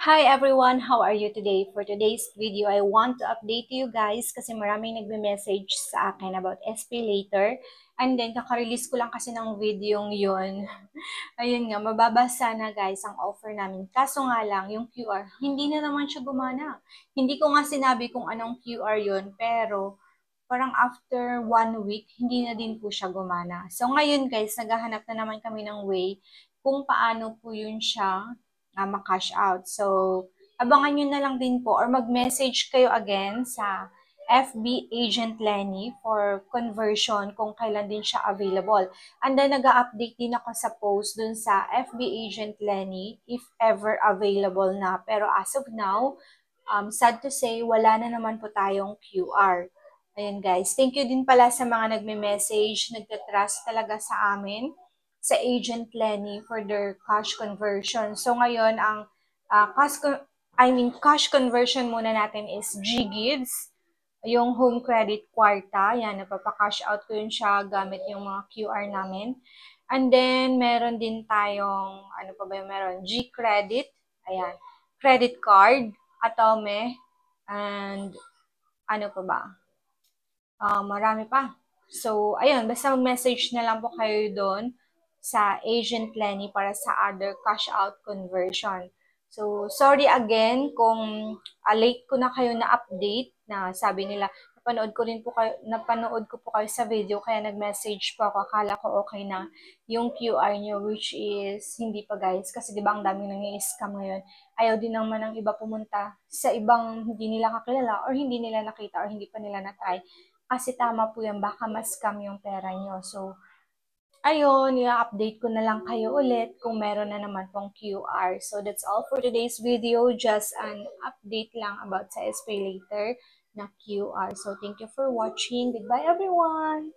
Hi everyone! How are you today? For today's video, I want to update you guys kasi maraming nagme-message sa akin about SPay Later. And then, kaka-release ko lang kasi ng video yun. Ayun nga, mababasa na guys ang offer namin. Kaso nga lang, yung QR, hindi na naman siya gumana. Hindi ko nga sinabi kung anong QR yun, pero parang after 1 week, hindi na din po siya gumana. So ngayon guys, naghahanap na naman kami ng way kung paano po yun siya ma-cash out. So, abangan nyo na lang din po or mag-message kayo again sa FB Agent Lenny for conversion kung kailan din siya available. And then, nag-update din ako sa post dun sa FB Agent Lenny if ever available na. Pero as of now, sad to say, wala na naman po tayong QR. Ayan guys, thank you din pala sa mga nagme-message, nagtatrust talaga sa amin sa Agent Lenny for their cash conversion. So ngayon, ang cash conversion muna natin is GGives, yung home credit kwarta. Yan, napapa-cash out ko yun siya gamit yung mga QR namin. And then, meron din tayong, ano pa ba yung meron? G-Credit, ayan, credit card, Atome, and ano pa ba? Marami pa. So, ayun, basta mag-message na lang po kayo doon sa Agent Lenny para sa other cash out conversion. So, sorry again kung late ko na kayo na update na sabi nila, napanood ko po kayo sa video kaya nag-message po ako. Akala ko okay na yung QR nyo, which is hindi pa guys. Kasi di ba ang dami nang i-scam ngayon. Ayaw din naman ng iba pumunta sa ibang hindi nila kakilala or hindi nila nakita or hindi pa nila na-try. Kasi tama po yan, baka ma-scam yung pera nyo. So, ayun, i-update ko na lang kayo ulit kung meron na naman pong QR. So, that's all for today's video. Just an update lang about sa SPay Later na QR. So, thank you for watching. Goodbye, everyone!